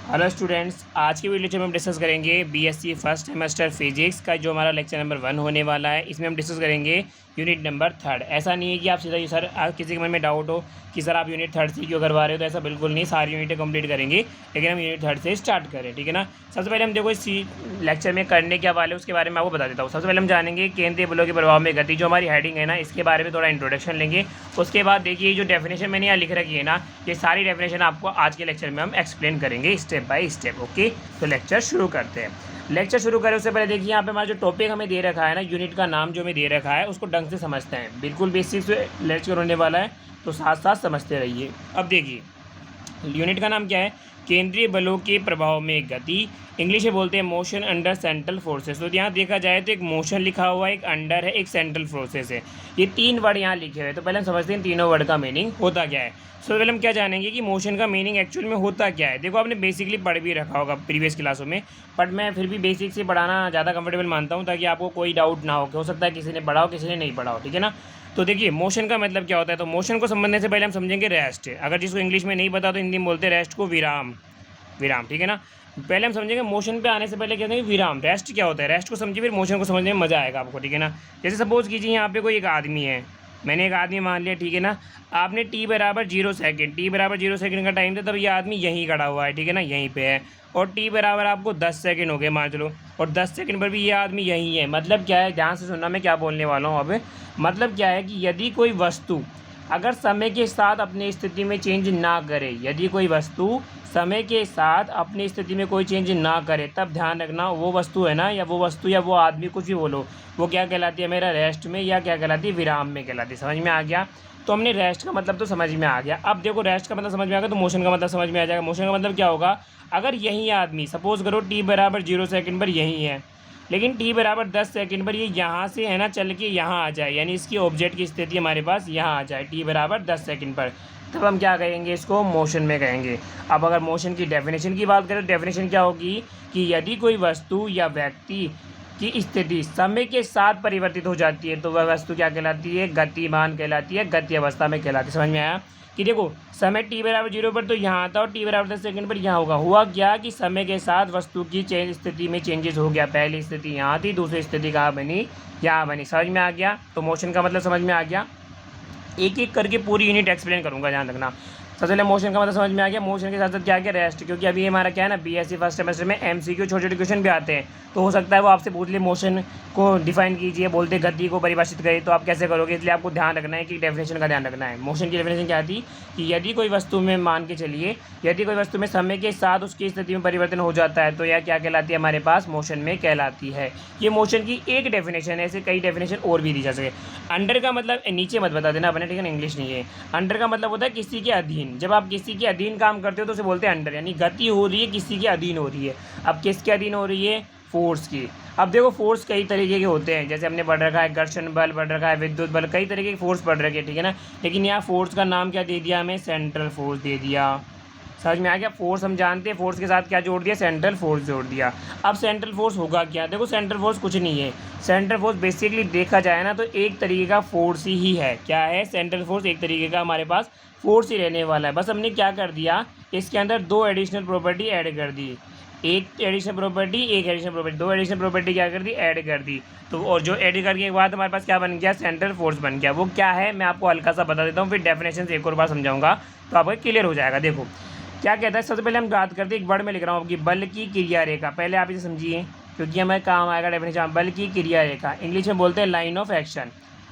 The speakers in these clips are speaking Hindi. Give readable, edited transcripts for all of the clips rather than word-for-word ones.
हेलो स्टूडेंट्स, आज की वीडियो लेक्चर में हम डिस्कस करेंगे बीएससी फर्स्ट सेमेस्टर फिजिक्स का जो हमारा लेक्चर नंबर 1 होने वाला है। इसमें हम डिस्कस करेंगे यूनिट नंबर 3। ऐसा नहीं है कि आप सीधा सर किसी के मन में डाउट हो कि सर आप यूनिट 3 से क्यों करवा रहे हो, तो ऐसा बिल्कुल नहीं। सारी यूनिटें कंप्लीट करेंगे, लेकिन हम यूनिट 3 से स्टार्ट करें, ठीक है ना। सबसे पहले हम देखो इस लेक्चर में करने क्या वाले उसके बारे में आपको बता देता हूँ। सबसे पहले हम जानेंगे केंद्रीय बलों के प्रभाव में गति, जो हमारी हेडिंग है ना, इसके बारे में थोड़ा इंट्रोडक्शन लेंगे। उसके बाद देखिए जो डेफिनेशन मैंने यहाँ लिख रखी है ना, ये सारी डेफिनेशन आपको आज के लेक्चर में हम एक्सप्लेन करेंगे स्टेप बाय स्टेप। ओके, तो लेक्चर शुरू करते हैं। लेक्चर शुरू करें उससे पहले देखिए यहाँ पे हमारा जो टॉपिक हमें दे रखा है ना, यूनिट का नाम जो हमें दे रखा है उसको ढंग से समझते हैं। बिल्कुल बेसिक से लेक्चर होने वाला है, तो साथ साथ समझते रहिए। अब देखिए यूनिट का नाम क्या है, केंद्रीय बलों के प्रभाव में गति। इंग्लिश में बोलते हैं मोशन अंडर सेंट्रल फोर्सेस। तो यहाँ देखा जाए तो एक मोशन लिखा हुआ है, एक अंडर है, एक सेंट्रल फोर्सेस है। ये 3 वर्ड यहाँ लिखे हुए हैं। तो पहले हम समझते हैं तीनों वर्ड का मीनिंग होता क्या है। सबसे पहले हम क्या जानेंगे कि मोशन का मीनिंग एक्चुअल में होता क्या है। देखो आपने बेसिकली पढ़ भी रखा होगा प्रीवियस क्लासों में, बट मैं फिर भी बेसिक से पढ़ाना ज़्यादा कंफर्टेबल मानता हूँ, ताकि आपको कोई डाउट ना हो सकता है किसी ने पढ़ा हो किसी ने नहीं पढ़ा हो, ठीक है ना। तो देखिए मोशन का मतलब क्या होता है। तो मोशन को समझने से पहले हम समझेंगे रेस्ट। अगर जिसको इंग्लिश में नहीं पता तो हिंदी में बोलते हैं रेस्ट को विराम, विराम, ठीक है ना। पहले हम समझेंगे मोशन पे आने से पहले कहते हैं विराम। रेस्ट क्या होता है, रेस्ट को समझिए फिर मोशन को समझने में मज़ा आएगा आपको, ठीक है ना। जैसे सपोज कीजिए यहाँ पे कोई एक आदमी है, मैंने एक आदमी मान लिया, ठीक है ना। आपने टी बराबर 0 सेकेंड, टी बराबर 0 सेकेंड का टाइम था, तब ये आदमी यहीं खड़ा हुआ है, ठीक है ना, यहीं पे है। और टी बराबर आपको 10 सेकेंड हो गए मान चलो, और 10 सेकेंड पर भी ये आदमी यहीं है। मतलब क्या है, ध्यान से सुनना मैं क्या बोलने वाला हूँ अब। मतलब क्या है कि यदि कोई वस्तु अगर समय के साथ अपनी स्थिति में चेंज ना करे, यदि कोई वस्तु समय के साथ अपनी स्थिति में कोई चेंज ना करे, तब ध्यान रखना वो वस्तु है ना, या वो वस्तु या वो आदमी, कुछ भी बोलो, वो क्या कहलाती है मेरा रेस्ट में, या क्या कहलाती है विराम में कहलाती है। समझ में आ गया। तो हमने रेस्ट का मतलब तो समझ में आ गया। अब देखो रेस्ट का मतलब समझ में आ गया तो मोशन का मतलब समझ में आ जाएगा। मोशन का मतलब क्या होगा, अगर यही आदमी सपोज करो टी बराबर 0 सेकेंड पर यही है, लेकिन टी बराबर 10 सेकेंड पर ये यहाँ से है ना चल के यहाँ आ जाए, यानी इसकी ऑब्जेक्ट की स्थिति हमारे पास यहाँ आ जाए टी बराबर 10 सेकेंड पर, तब हम क्या कहेंगे, इसको मोशन में कहेंगे। अब अगर मोशन की डेफिनेशन की बात करें तो डेफिनेशन क्या होगी कि यदि कोई वस्तु या व्यक्ति की स्थिति समय के साथ परिवर्तित हो जाती है, तो वह वस्तु क्या कहलाती है, गतिमान कहलाती है, गति अवस्था में कहलाती है। समझ में आया कि देखो समय टी बराबर 0 पर तो यहाँ था, और टी बराबर 10 सेकेंड पर यहाँ होगा। हुआ क्या कि समय के साथ वस्तु की स्थिति में चेंजेस हो गया। पहली स्थिति यहाँ थी, दूसरी स्थिति कहाँ बनी, यहाँ बनी। समझ में आ गया। तो मोशन का मतलब समझ में आ गया। एक एक करके पूरी यूनिट एक्सप्लेन करूँगा, ध्यान रखना। सबसे पहले मोशन का मतलब समझ में आ गया। मोशन के साथ साथ क्या क्या रेस्ट, क्योंकि अभी हमारा क्या है ना, बीएससी फर्स्ट सेमेस्टर में एमसीक्यू छोटे छोटे क्वेश्चन भी आते हैं, तो हो सकता है वो आपसे पूछ ले मोशन को डिफाइन कीजिए, बोलते गति को परिभाषित करें, तो आप कैसे करोगे। इसलिए आपको ध्यान रखना है कि डेफिनेशन का ध्यान रखना है। मोशन की डेफिनेशन क्या थी कि यदि कोई वस्तु में मान के चलिए, यदि कोई वस्तु में समय के साथ उसकी स्थिति में परिवर्तन हो जाता है, तो यह क्या कहलाती है हमारे पास, मोशन में कहलाती है। ये मोशन की एक डेफिनेशन है, ऐसे कई डेफिनेशन और भी दी जा सके। अंडर का मतलब नीचे मत बता देना अपने, ठीक है ना, इंग्लिश नहीं है। अंडर का मतलब होता है किसी के अधीन। जब आप किसी के अधीन काम करते हो तो उसे बोलते हैं अंडर, यानी गति हो रही है किसी के अधीन हो रही है। अब किसके अधीन हो रही है, फोर्स की। अब देखो फोर्स कई तरीके के होते हैं, जैसे हमने पढ़ रखा है घर्षण बल, पढ़ रखा है विद्युत बल, कई तरीके के फोर्स पढ़ रखे, ठीक है ना। लेकिन यहाँ फोर्स का नाम क्या दे दिया हमें, सेंट्रल फोर्स दे दिया। समझ में आ गया। फोर्स हम जानते हैं, फोर्स के साथ क्या जोड़ दिया, सेंट्रल फोर्स जोड़ दिया। अब सेंट्रल फोर्स होगा क्या, देखो सेंट्रल फोर्स कुछ नहीं है। सेंट्रल फोर्स बेसिकली देखा जाए ना तो एक तरीके का फोर्स ही है। क्या है, सेंट्रल फोर्स एक तरीके का हमारे पास फोर्स ही रहने वाला है। बस हमने क्या कर दिया, इसके अंदर 2 एडिशनल प्रॉपर्टी ऐड कर दी। एक एडिशनल प्रॉपर्टी, एक एडिशनल प्रॉपर्टी, 2 एडिशनल प्रॉपर्टी क्या कर दी, ऐड कर दी। तो और जो ऐड करने के बाद हमारे पास क्या बन गया, सेंट्रल फोर्स बन गया। वो क्या है मैं आपको हल्का सा बता देता हूँ, फिर डेफिनेशन से एक और बार समझाऊंगा तो आपको क्लियर हो जाएगा। देखो क्या कहता है, सबसे पहले हम बात करते हैं, एक वर्ड में लिख रहा हूँ आपकी, बल की क्रिया रेखा। पहले आप इसे समझिए क्योंकि हमें काम आएगा डेफिनेशन। बल की क्रिया रेखा इंग्लिश में बोलते हैं line of action,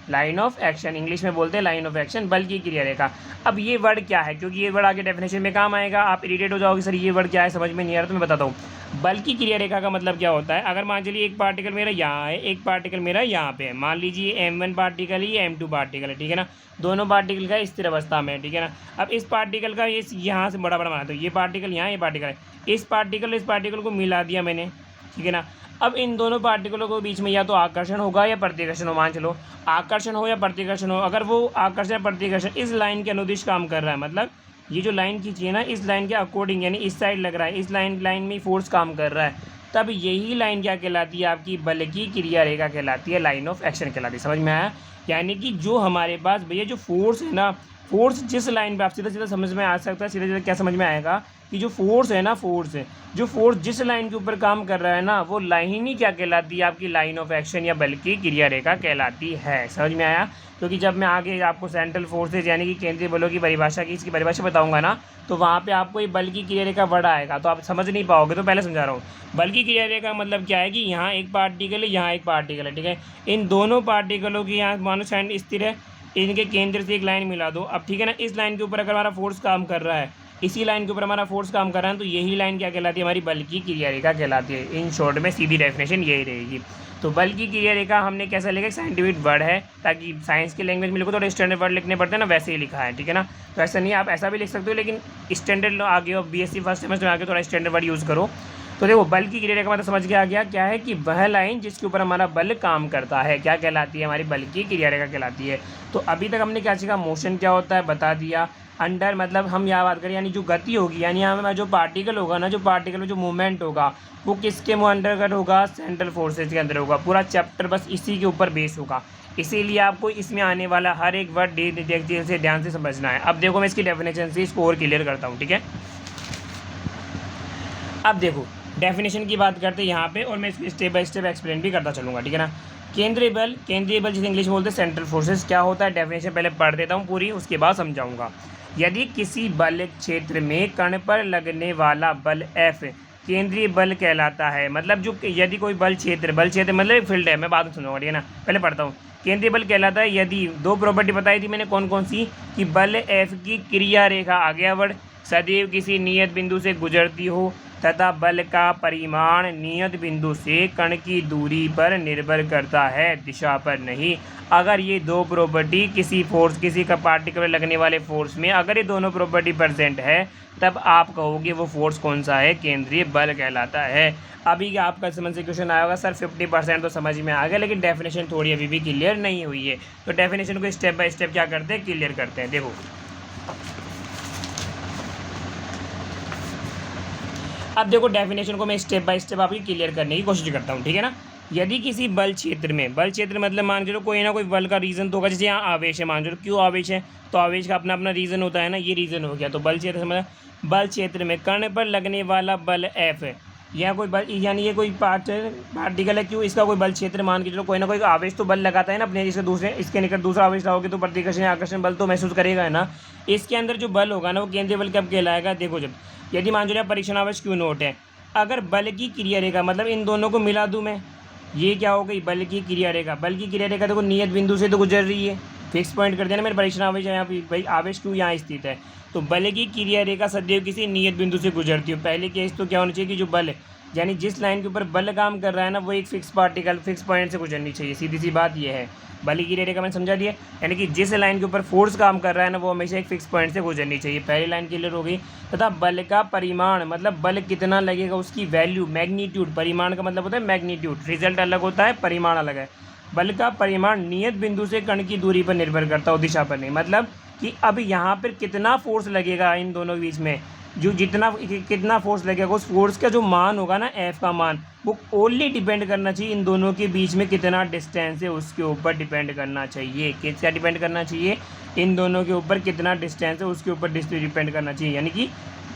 line of action English में बोलते हैं लाइन ऑफ एक्शन, बल की क्रिया रेखा। अब ये वर्ड क्या है, क्योंकि ये वर्ड आगे डेफिनेशन में काम आएगा। आप इरिटेट हो जाओगे सर ये वर्ड क्या है, समझ में नहीं आ रहा, तो मैं बताता हूँ। बल की क्रिया रेखा का मतलब क्या होता है, अगर मान चलिए एक पार्टिकल मेरा यहाँ है, एक पार्टिकल मेरा यहाँ पे है, मान लीजिए m1 पार्टिकल ही m2 पार्टिकल है, ठीक है ना। दोनों पार्टिकल का स्थिर अवस्था में, ठीक है ना। अब इस पार्टिकल का ये यहाँ से बड़ा बड़ा बना, तो ये पार्टिकल यहाँ, ये पार्टिकल है, इस पार्टिकल को मिला दिया मैंने, ठीक है ना। अब इन दोनों पार्टिकलों के बीच में या तो आकर्षण होगा या प्रतिकर्षण हो। मान चलो आकर्षण हो या प्रतिकर्षण हो, अगर वो आकर्षण प्रतिकर्षण इस लाइन के अनुदिश काम कर रहा है, मतलब ये जो लाइन खींची है ना, इस लाइन के अकॉर्डिंग, यानी इस साइड लग रहा है, इस लाइन में फोर्स काम कर रहा है, तब यही लाइन क्या कहलाती है आपकी, बल की क्रिया रेखा कहलाती है, लाइन ऑफ एक्शन कहलाती है। समझ में आया। यानी कि जो हमारे पास भैया जो फोर्स है ना, फोर्स जिस लाइन पे, आप सीधा सीधा समझ में आ सकता है, सीधा सीधा क्या समझ में आएगा कि जो फोर्स है ना, फोर्स है, जो फोर्स जिस लाइन के ऊपर काम कर रहा है ना, वो लाइन ही क्या कहलाती है, आपकी लाइन ऑफ एक्शन या बल की क्रिया रेखा कहलाती है। समझ में आया? क्योंकि जब मैं आगे आपको सेंट्रल फोर्सेज यानी कि केंद्रीय बलों की परिभाषा की, इसकी परिभाषा बताऊंगा ना, तो वहाँ पे आपको ये बल की क्रिया रेखा वर्ड आएगा, तो आप समझ नहीं पाओगे, तो पहले समझा रहा हूँ। बल की क्रिया रेखा मतलब क्या है कि यहाँ एक पार्टिकल है, यहाँ एक पार्टिकल है, ठीक है। इन दोनों पार्टिकलों की यहाँ मानो स्टैंड स्थिर है, इनके केंद्र से एक लाइन मिला दो। अब ठीक है ना, इस लाइन के ऊपर अगर हमारा फोर्स काम कर रहा है, इसी लाइन के ऊपर हमारा फोर्स काम कर रहा है, तो यही लाइन क्या कहलाती है, हमारी बल की क्रिया रेखा कहलाती है। इन शॉर्ट में सीधी डेफिनेशन यही रहेगी। तो बल की क्रिया रेखा हमने कैसा लिखा, साइंटिफिक वर्ड है, ताकि साइंस की लैंग्वेज में लिखो थोड़े स्टैंडर्ड वर्ड लिखने पड़ते हैं ना, वैसे ही लिखा है, ठीक है ना। तो ऐसा नहीं, आप ऐसा भी लिख सकते हो, लेकिन स्टैंडर्ड आगे हो, BSc फर्स्ट सेमेस्टर में आगे थोड़ा स्टैंडर्ड वर्ड यूज़ करो। तो देखो, बल की क्रिया रेखा मतलब समझ के आ गया क्या है कि वह लाइन जिसके ऊपर हमारा बल काम करता है क्या कहलाती है, हमारी बल की क्रिया रेखा कहलाती है। तो अभी तक हमने क्या सीखा, मोशन क्या होता है बता दिया, अंडर मतलब हम यहाँ बात करें यानी जो गति होगी, यानी यहाँ में जो पार्टिकल होगा ना, जो पार्टिकल में जो मूवमेंट होगा वो किसके अंडरगत होगा, सेंट्रल फोर्सेज के अंदर होगा। पूरा चैप्टर बस इसी के ऊपर बेस होगा, इसीलिए आपको इसमें आने वाला हर एक वर्ड डिटेल से ध्यान से समझना है। अब देखो, मैं इसकी डेफिनेशन से इसको और क्लियर करता हूँ, ठीक है। अब देखो, डेफिनेशन की बात करते हैं यहाँ पे, और मैं इसको स्टेप बाय स्टेप एक्सप्लेन भी करता चलूँगा, ठीक है ना। केंद्रीय बल जिसे इंग्लिश में बोलते हैं सेंट्रल फोर्सेस, क्या होता है, डेफिनेशन पहले पढ़ देता हूँ पूरी, उसके बाद समझाऊंगा। यदि किसी बल क्षेत्र में कण पर लगने वाला बल F केंद्रीय बल कहलाता है, मतलब जो यदि कोई बल क्षेत्र मतलब फील्ड है, मैं बाद में सुनूंगा, ठीक है ना, पहले पढ़ता हूँ। केंद्रीय बल कहलाता है यदि दो प्रॉपर्टी बताई थी मैंने, कौन कौन सी, कि बल F की क्रिया रेखा आगे वर्ड सदैव किसी नियत बिंदु से गुजरती हो, तथा बल का परिमाण नियत बिंदु से कण की दूरी पर निर्भर करता है, दिशा पर नहीं। अगर ये दो प्रॉपर्टी किसी फोर्स, किसी का पार्टिकुलर लगने वाले फोर्स में अगर ये दोनों प्रॉपर्टी प्रेजेंट है, तब आप कहोगे वो फोर्स कौन सा है, केंद्रीय बल कहलाता है। अभी आपका समझ से क्वेश्चन आया होगा, सर 50% तो समझ में आ गया, लेकिन डेफिनेशन थोड़ी अभी भी क्लियर नहीं हुई है। तो डेफिनेशन को स्टेप बाय स्टेप क्या करते हैं, क्लियर करते हैं। देखो, अब देखो, डेफिनेशन को मैं स्टेप बाय स्टेप आपकी क्लियर करने की कोशिश करता हूँ, ठीक है ना। यदि किसी बल क्षेत्र में, बल क्षेत्र मतलब मान चलो कोई ना कोई बल का रीज़न तो होगा, जैसे यहाँ आवेश है, मान चलो क्यों आवेश है, तो आवेश का अपना अपना रीज़न होता है ना, ये रीज़न हो गया। तो बल क्षेत्र मतलब बल क्षेत्र में कण पर लगने वाला बल F है, या कोई बल यानी ये कोई पार्टिकल है, क्यों, इसका कोई बल क्षेत्र मान के चलो, कोई ना कोई आवेश तो बल लगाता है ना अपने, इसके दूसरे इसके निकट दूसरा आवेश लाओगे तो प्रतिकर्षण आकर्षण बल तो महसूस करेगा है ना। इसके अंदर जो बल होगा ना, वो केंद्रीय बल कब कहलाएगा, देखो, जब यदि मान लो परीक्षण आवेश क्यू नोट है, अगर बल की क्रिया रेखा मतलब इन दोनों को मिला दूं मैं, ये क्या हो गई, बल की क्रिया रेखा। बल की क्रिया रेखा देखो नियत बिंदु से तो गुजर रही है, फिक्स पॉइंट कर देना, मेरे परीक्षण आवेश यहाँ पे भाई आवेश क्यों यहाँ स्थित है, तो बल की क्रिया रेखा सदैव किसी नियत बिंदु से गुजरती है। पहले केस तो क्या होना चाहिए कि जो बल है, यानी जिस लाइन के ऊपर बल काम कर रहा है ना, वो एक फिक्स पार्टिकल फिक्स पॉइंट से गुजरनी चाहिए, सीधी सी बात ये है। बल की क्रिया रेखा मैंने समझा दिया, यानी कि जिस लाइन के ऊपर फोर्स काम कर रहा है ना, वो हमेशा एक फिक्स पॉइंट से गुजरनी चाहिए, पहली लाइन क्लियर हो गई। तथा बल का परिमाण मतलब बल कितना लगेगा, उसकी वैल्यू, मैग्नीट्यूड, परिमाण का मतलब होता है मैग्नीट्यूड, रिजल्ट अलग होता है, परिमाण अलग है। बल का परिमाण नियत बिंदु से कण की दूरी पर निर्भर करता हो, दिशा पर नहीं। मतलब कि अब यहाँ पर कितना फोर्स लगेगा इन दोनों के बीच में, जो कितना फोर्स लगेगा, उस फोर्स का जो मान होगा ना, F का मान, वो ओनली डिपेंड करना चाहिए इन दोनों के बीच में कितना डिस्टेंस है उसके ऊपर डिपेंड करना चाहिए। क्या डिपेंड करना चाहिए, इन दोनों के ऊपर कितना डिस्टेंस है उसके ऊपर डिपेंड करना चाहिए, यानी कि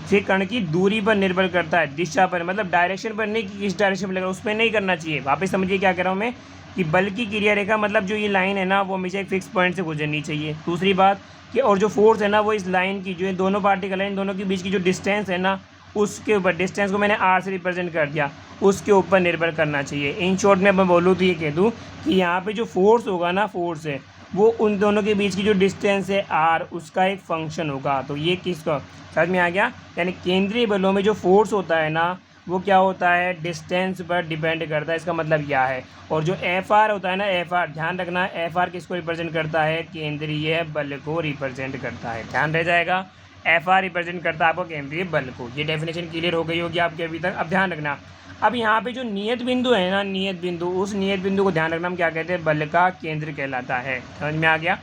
से कण की दूरी पर निर्भर करता है, दिशा पर मतलब डायरेक्शन पर नहीं, कि किस डायरेक्शन पर लगेगा उस पर नहीं करना चाहिए। वापस समझिए क्या कह रहा हूँ मैं, कि बल की क्रिया रेखा मतलब जो ये लाइन है ना, वो हमेशा एक फिक्स पॉइंट से गुजरनी चाहिए। दूसरी बात कि और जो फोर्स है ना, वो इस लाइन की, जो ये दोनों पार्टिकल हैं, इन दोनों के बीच की जो डिस्टेंस है ना, उसके ऊपर, डिस्टेंस को मैंने R से रिप्रेजेंट कर दिया, उसके ऊपर निर्भर करना चाहिए। इन शॉर्ट में मैं बोलूँ तो ये कह दूँ कि यहाँ पे जो फोर्स होगा ना, फोर्स है वो उन दोनों के बीच की जो डिस्टेंस है R, उसका एक फंक्शन होगा। तो ये किसका समझ में आ गया, यानी केंद्रीय बलों में जो फोर्स होता है ना, वो क्या होता है, डिस्टेंस पर डिपेंड करता है, इसका मतलब क्या है। और जो FR होता है ना, FR ध्यान रखना, FR किसको रिप्रेजेंट करता है, केंद्रीय बल को रिप्रेजेंट करता है, ध्यान रह जाएगा। FR रिप्रेजेंट करता है आपको केंद्रीय बल को। ये डेफिनेशन क्लियर हो गई होगी आपके अभी तक। अब ध्यान रखना, अब यहाँ पे जो नियत बिंदु है ना, नियत बिंदु, उस नियत बिंदु को ध्यान रखना, हम क्या कहते हैं, बल का केंद्र कहलाता है। समझ में आ गया,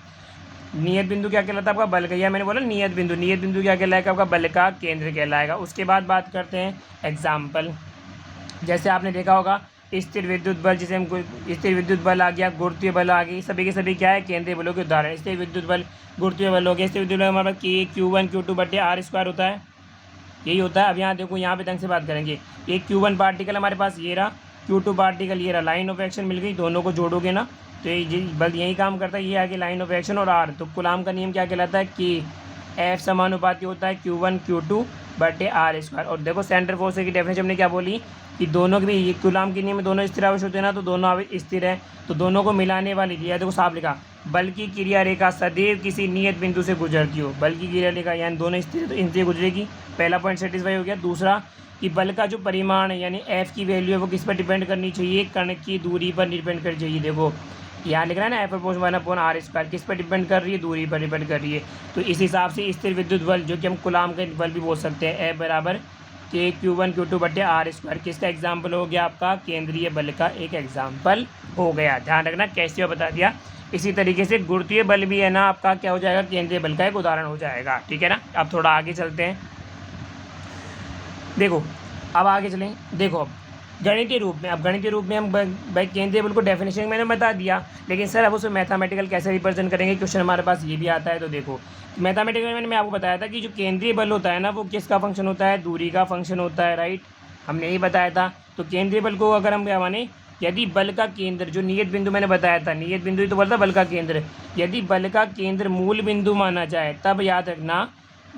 नियत बिंदु क्या कहलाता है आपका, बल का, या मैंने बोला नियत बिंदु क्या कहलाएगा आपका, बल का केंद्र कहलाएगा। उसके बाद बात करते हैं एग्जाम्पल। जैसे आपने देखा होगा स्थिर विद्युत बल, जिसे हम स्थिर विद्युत बल आ गया, गुरुत्वीय बल आ गई, सभी के सभी क्या है केंद्रीय बलों के उदाहरण। स्थिर विद्युत बल, गुरुत्वीय बल हो गया। स्थिर विद्युत बल हमारे पास Q1 Q2 बटे R² होता है, यही होता है। अब यहाँ देखो, यहाँ पे ढंग से बात करेंगे। एक Q1 पार्टिकल हमारे पास ये रहा, Q2 पार्टिकल ये रहा, लाइन ऑफ एक्शन मिल गई, दोनों को जोड़ोगे ना तो ये बल यही काम करता है। ये आगे लाइन ऑफ एक्शन और R, तो कूलाम का नियम क्या कहलाता है कि F समानुपाती होता है Q1 Q2 बटे R²। और देखो सेंटर फोर्स की डेफिनेशन हमने क्या बोली कि दोनों के भी ये कूलाम के नियम में दोनों स्थिर आवेश होते हैं ना, तो दोनों आवेश स्थिर है, तो दोनों को मिलाने वाली दिया। देखो साफ लिखा, बल की क्रिया रेखा सदैव किसी नियत बिंदु से गुजरती हो। बल की क्रिया रेखा यानी दोनों स्थिर है तो इनसे गुजरेगी, पहला पॉइंट सेटिस्फाई हो गया। दूसरा कि बल का जो परिमाण है यानी F की वैल्यू है वो किस पर डिपेंड करनी चाहिए, कण की दूरी पर डिपेंड करनी चाहिए। देखो यहाँ लिख रहा है ना, F/1/R², किस पर डिपेंड कर रही है, दूरी पर डिपेंड कर रही है। तो इस हिसाब से स्थिर विद्युत बल, जो कि हम कूलाम का बल भी बोल सकते हैं, F बराबर Q1 Q2 बटे R², किसका एग्जाम्पल हो गया आपका, केंद्रीय बल का एक एग्जाम्पल हो गया। ध्यान रखना कैसे हो बता दिया। इसी तरीके से गुरुत्वीय बल भी है ना आपका क्या हो जाएगा, केंद्रीय बल का एक उदाहरण हो जाएगा। ठीक है ना। अब थोड़ा आगे चलते हैं। देखो अब आगे चलें। देखो अब गणितीय रूप में, हम भाई केंद्रीय बल को डेफिनेशन मैंने बता दिया, लेकिन सर अब उसे मैथमेटिकल कैसे रिप्रेजेंट करेंगे, क्वेश्चन हमारे पास ये भी आता है। तो देखो मैथमेटिकल मैं आपको बताया था कि जो केंद्रीय बल होता है ना वो किसका फंक्शन होता है, दूरी का फंक्शन होता है, राइट, हमने यही बताया था। तो केंद्रीय बल को अगर हम क्या माने, यदि बल का केंद्र, जो नियत बिंदु मैंने बताया था, नियत बिंदु ही तो बोलता बल का केंद्र, यदि बल का केंद्र मूल बिंदु माना जाए, तब याद रखना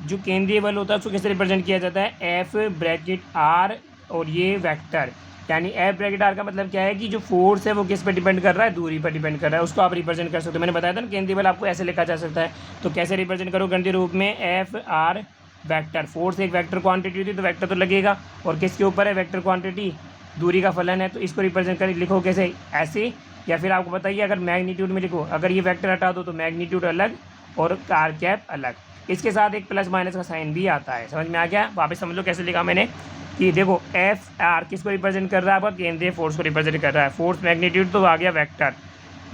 जो केंद्रीय बल होता है उसको कैसे रिप्रेजेंट किया जाता है, F(R) और ये वेक्टर, यानी F(R) का मतलब क्या है कि जो फोर्स है वो किस पर डिपेंड कर रहा है, दूरी पर डिपेंड कर रहा है, उसको आप रिप्रेजेंट कर सकते हो। मैंने बताया था ना केंद्रीय बल आपको ऐसे लिखा जा सकता है। तो कैसे रिप्रेजेंट करो गणितीय रूप में, F(R) वेक्टर, फोर्स एक वेक्टर क्वांटिटी होती है तो वेक्टर तो लगेगा, और किसके ऊपर है वेक्टर क्वांटिटी, दूरी का फलन है, तो इसको रिप्रेजेंट कर लिखो कैसे, ऐसे, या फिर आपको बताइए अगर मैग्नीट्यूड में लिखो, अगर ये वेक्टर हटा दो तो मैग्नीट्यूड अलग और R अलग, इसके साथ एक प्लस माइनस का साइन भी आता है। समझ में आ गया, वापस समझ लो कैसे लिखा मैंने कि देखो F(R) किसको रिप्रेजेंट कर रहा है, आपका केंद्रीय फोर्स को रिप्रेजेंट कर रहा है, फोर्स मैग्नीट्यूड तो आ गया वेक्टर,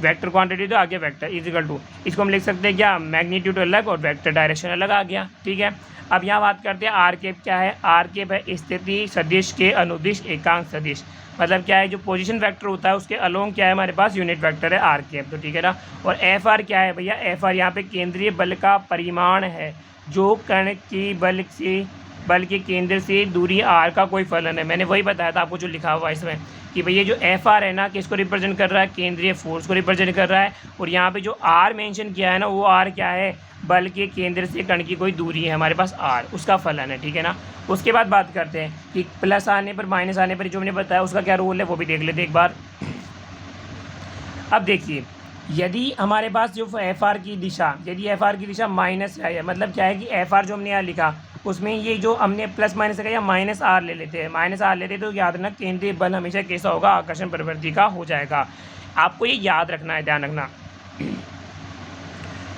वेक्टर क्वांटिटी तो आ गया वेक्टर, इजिकल टू, इसको हम लिख सकते हैं क्या, मैग्नीट्यूड अलग और वेक्टर डायरेक्शन अलग आ गया। ठीक है। अब यहाँ बात करते हैं R क्या है, R है स्थिति सदिश के अनुदिश एकांक सदिश, मतलब क्या है, जो पोजीशन वेक्टर होता है उसके अलोंग क्या है हमारे पास यूनिट वेक्टर है R। तो ठीक है ना। और Fr क्या है भैया, Fr यहाँ पे केंद्रीय बल का परिमाण है, जो कण की बल के केंद्र से दूरी R का कोई फलन है। मैंने वही बताया था आपको जो लिखा हुआ है इसमें कि भैया जो Fr है ना किसको रिप्रेजेंट कर रहा है, केंद्रीय फोर्स को रिप्रेजेंट कर रहा है, और यहाँ पे जो R मेंशन किया है ना वो R क्या है, बल के केंद्र से कण की कोई दूरी है हमारे पास R, उसका फलन है। ठीक है ना। उसके बाद बात करते हैं कि प्लस आने पर माइनस आने पर जो मैंने बताया उसका क्या रोल है वो भी देख लेते एक बार। अब देखिए यदि हमारे पास जो Fr की दिशा माइनस है, मतलब क्या है कि Fr जो हमने यहाँ लिखा उसमें ये जो हमने प्लस माइनस का या माइनस R ले लेते हैं, तो याद रखना केंद्रीय बल हमेशा कैसा होगा, आकर्षण प्रवृत्ति का हो जाएगा। आपको ये याद रखना है, ध्यान रखना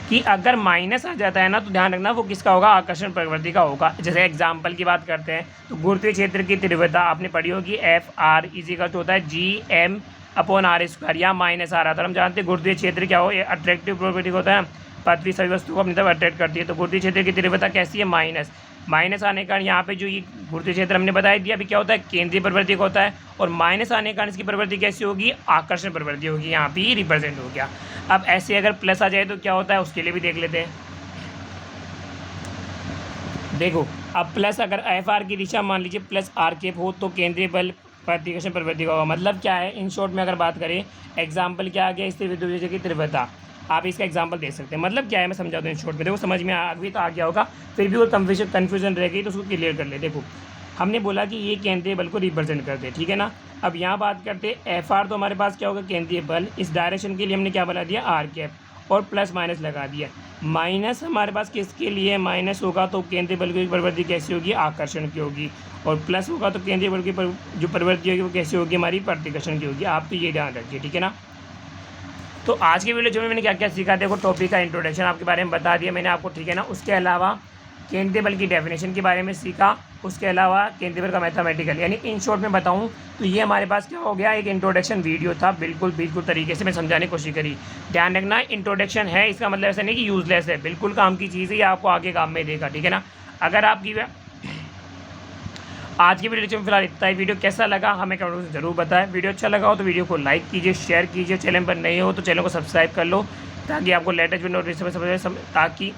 कि अगर माइनस आ जाता है ना तो ध्यान रखना वो किसका होगा, आकर्षण प्रवृत्ति का होगा। जैसे एग्जाम्पल की बात करते हैं तो गुरुत्वीय क्षेत्र की तीव्रता आपने पढ़ी होगी, Fr इजिकल होता है Gm/r², या माइनस आ रहा था, हम जानते हैं गुरुत्वीय क्षेत्र क्या हो, ये अट्रैक्टिव प्रवृत्ति होता है, पृथ्वी सभी वस्तु को अपनी तरफ अट्रैक्ट करती है। तो गुरुत्वीय क्षेत्र की तीव्रता कैसी है, माइनस आने का यहाँ पे जो ये गुरुत्वीय क्षेत्र हमने बताया दिया अभी क्या होता है, केंद्रीय प्रवृत्ति का होता है, और माइनस आने का इसकी प्रवृत्ति कैसी होगी, आकर्षण प्रवृत्ति होगी, यहाँ पे रिप्रेजेंट हो गया। अब ऐसे अगर प्लस आ जाए तो क्या होता है उसके लिए भी देख लेते हैं। देखो अब प्लस अगर Fr की दिशा मान लीजिए प्लस R हो तो केंद्रीय बल प्रतिकर्षण प्रवृत्ति का होगा, मतलब क्या है, इन शॉर्ट में अगर बात करें एग्जाम्पल क्या आ गया, स्थिर विद्युत की तीव्रता, आप इसका एग्जाम्पल दे सकते हैं। मतलब क्या है मैं समझा दूँ इन शॉर्ट में, देखो समझ में अभी तो आ गया होगा, फिर भी वो कन्फ्यूजन रह गई तो उसको क्लियर कर ले। देखो हमने बोला कि ये केंद्रीय बल को रिप्रेजेंट करते हैं, ठीक है ना। अब यहाँ बात करते हैं Fr तो हमारे पास क्या होगा, केंद्रीय बल, इस डायरेक्शन के लिए हमने क्या बना दिया R और प्लस माइनस लगा दिया। माइनस हमारे पास किसके लिए माइनस होगा, तो केंद्रीय बल की प्रवृत्ति कैसी होगी, आकर्षण की होगी, और प्लस होगा तो केंद्रीय बल की जो प्रवृत्ति होगी वो कैसी होगी, हमारी प्रतिकर्षण की होगी। आप तो ये ध्यान रखिए, ठीक है ना। तो आज के वीडियो में मैंने क्या क्या सीखा, देखो टॉपिक का इंट्रोडक्शन आपके बारे में बता दिया मैंने आपको, ठीक है ना। उसके अलावा केंद्रीय बल की डेफिनेशन के बारे में सीखा, उसके अलावा केंद्रीय बल का मैथमेटिकल, यानी इन शॉर्ट में बताऊं तो ये हमारे पास क्या हो गया, एक इंट्रोडक्शन वीडियो था, बिल्कुल तरीके से मैं समझाने की कोशिश करी। ध्यान रखना इंट्रोडक्शन है, इसका मतलब ऐसा नहीं कि यूजलेस है, बिल्कुल काम की चीज़ है, ये आपको आगे काम में देगा, ठीक है ना। आज की वीडियो में फिलहाल इतना ही। वीडियो कैसा लगा हमें कमेंट में ज़रूर बताएं। वीडियो अच्छा लगा हो तो वीडियो को लाइक कीजिए, शेयर कीजिए। चैनल पर नए हो तो चैनल को सब्सक्राइब कर लो ताकि आपको लेटेस्ट वीडियो नोटिफिकेशन ताकि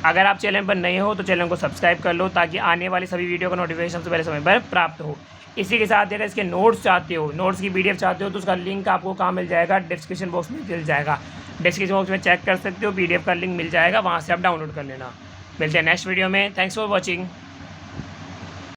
अगर आप चैनल पर नए हो तो चैनल को सब्सक्राइब कर लो ताकि आने वाली सभी वीडियो का नोटिफिकेशन सबसे पहले समय पर प्राप्त हो। इसी के साथ अगर इसके नोट्स चाहते हो, नोट्स की PDF चाहते हो तो उसका लिंक आपको कहाँ मिल जाएगा, डिस्क्रिप्शन बॉक्स में मिल जाएगा। डिस्क्रिप्शन बॉक्स में चेक कर सकते हो, PDF का लिंक मिल जाएगा, वहाँ से आप डाउनलोड कर लेना। मिलते हैं नेक्स्ट वीडियो में। Thanks for watching.